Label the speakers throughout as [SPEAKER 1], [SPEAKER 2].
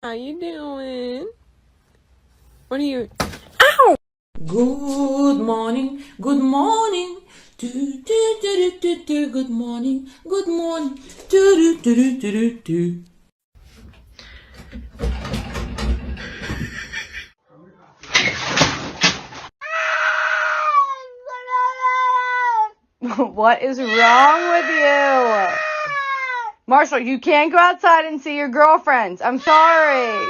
[SPEAKER 1] How you doing? What are you?
[SPEAKER 2] Good morning, good morning. Do, do, do, do, do, do. Good morning, good morning. Do, do, do, do, do, do.
[SPEAKER 3] What is wrong with you? Marshall, you can't go outside and see your girlfriends. I'm sorry.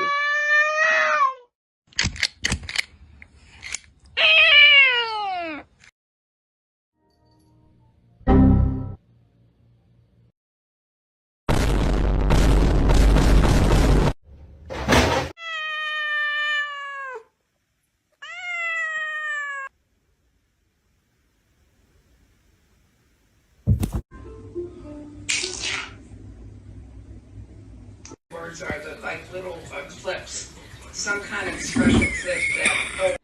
[SPEAKER 4] Words are like little clips, some kind of expression clip that.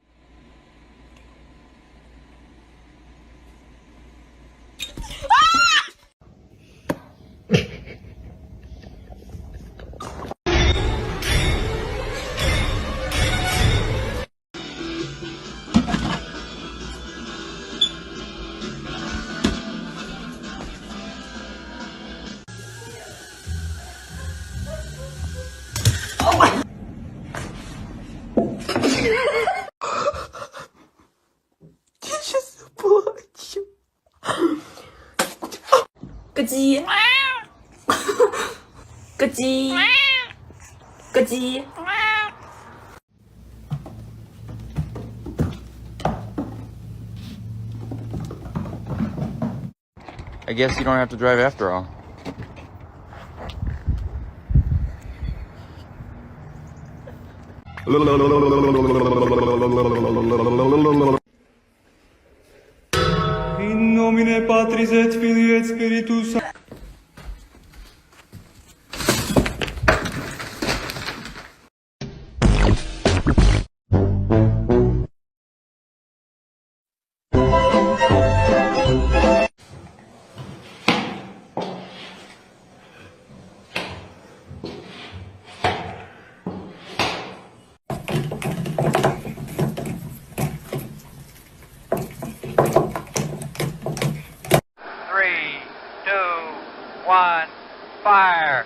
[SPEAKER 2] 咯叽，咯叽，咯叽。
[SPEAKER 5] I guess you don't have to drive after all.
[SPEAKER 6] In nomine Patris et Filii et Spiritus Sancti.
[SPEAKER 7] Three, two, one, fire!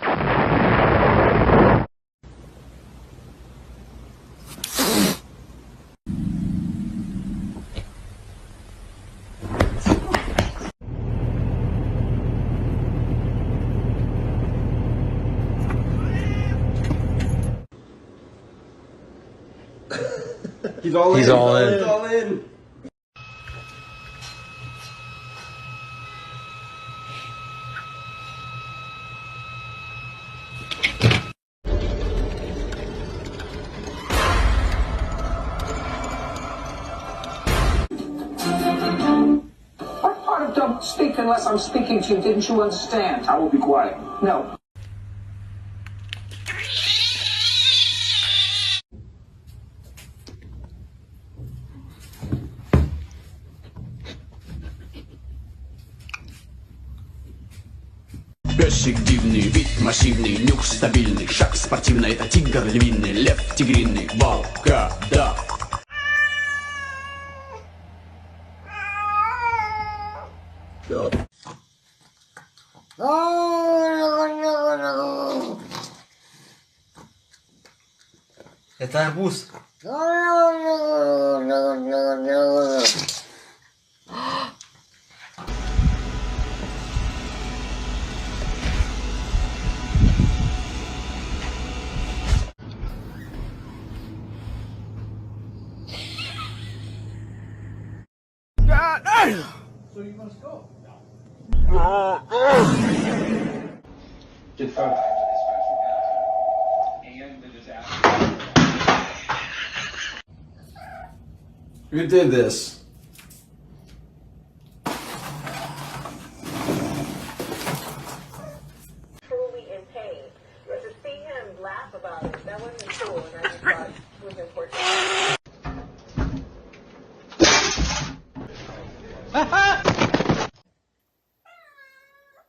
[SPEAKER 6] He's all in.
[SPEAKER 5] He's all in.
[SPEAKER 6] He's all in.
[SPEAKER 4] What part of don't speak unless I'm speaking to you didn't you understand?
[SPEAKER 6] I will be quiet.
[SPEAKER 4] No.
[SPEAKER 8] Песик дивный, вид массивный, нюх стабильный, шаг спортивный, это тигр львиный, лев тигриный, волкодав.
[SPEAKER 6] Это арбуз. So you must go. You did this.
[SPEAKER 9] Truly in pain. But to see him laugh about it, that wasn't cool, and I just thought it was important.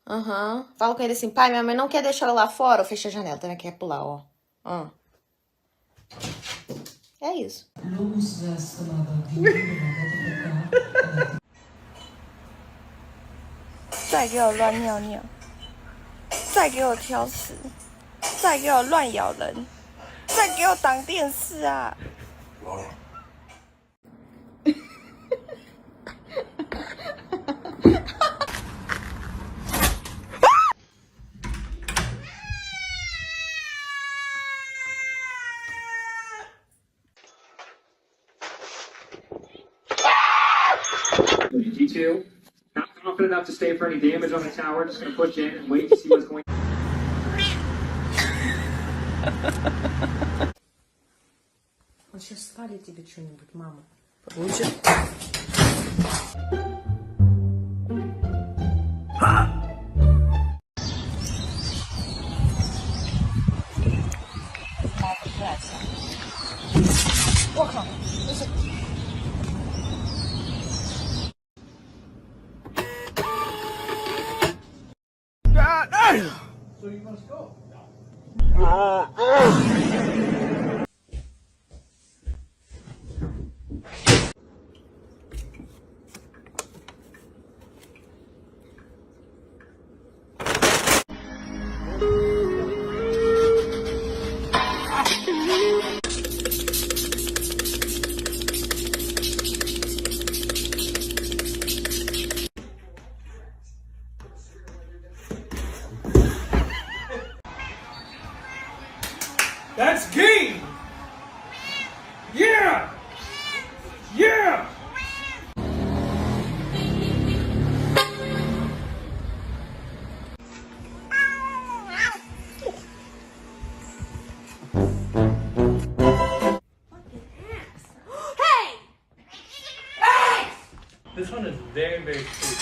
[SPEAKER 10] Aham. Fala com ele assim, pai, minha mãe não quer deixar eu lá fora. Ou fecha a janela, também quer pular, ó.
[SPEAKER 3] É isso.
[SPEAKER 2] Losas na
[SPEAKER 3] 再给我乱尿尿，再给我挑食，再给我乱咬人，再给我挡电视啊！G2,
[SPEAKER 7] not confident enough to stay for any damage on the tower. Just going to push in and wait to see what's going.
[SPEAKER 2] Он сейчас свалит тебе что-нибудь, мама. Получит?
[SPEAKER 6] So you must go.
[SPEAKER 7] That's game! Yeah! Yeah! This one is very, very sweet.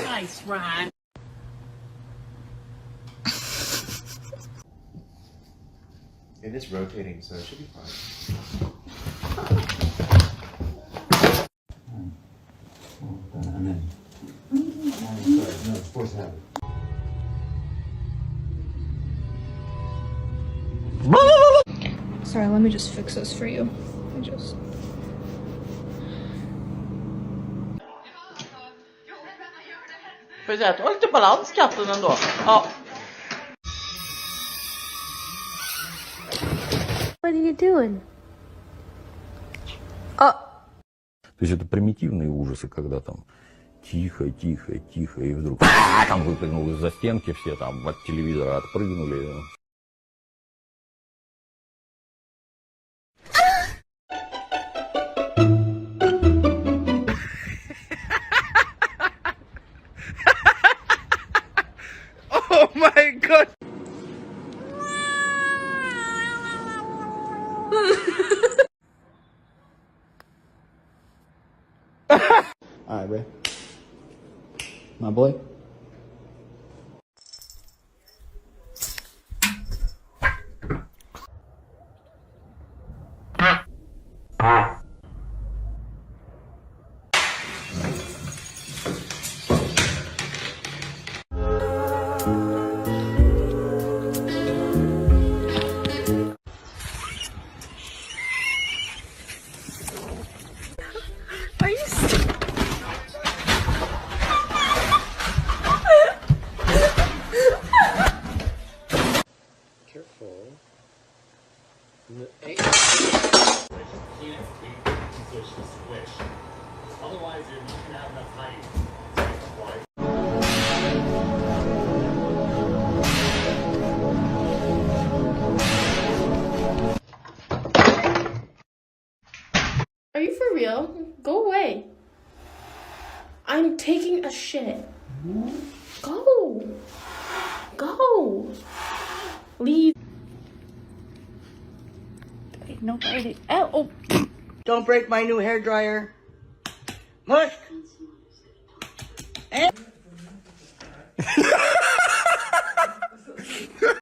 [SPEAKER 2] Nice, Ron.
[SPEAKER 10] It is rotating, so it should be fine. I'm in. Sorry, no, it's force habit.
[SPEAKER 11] Sorry, let me just fix this for you.
[SPEAKER 2] Pois é, tô lite balans katten ändå. Ja.
[SPEAKER 3] What are you doing?
[SPEAKER 5] То есть это примитивные ужасы, когда там тихо, тихо, тихо, и вдруг там выпрыгнул из-за стенки, все там от телевизора отпрыгнули.
[SPEAKER 6] Oh my god!
[SPEAKER 8] Alright, Ray. My boy.
[SPEAKER 7] Otherwise, you're not going to have enough height.
[SPEAKER 11] Are you for real? Go away. I'm taking a shit. Go. Go. Leave.
[SPEAKER 2] Nobody. Oh. Don't break my new hair dryer.
[SPEAKER 4] Mush.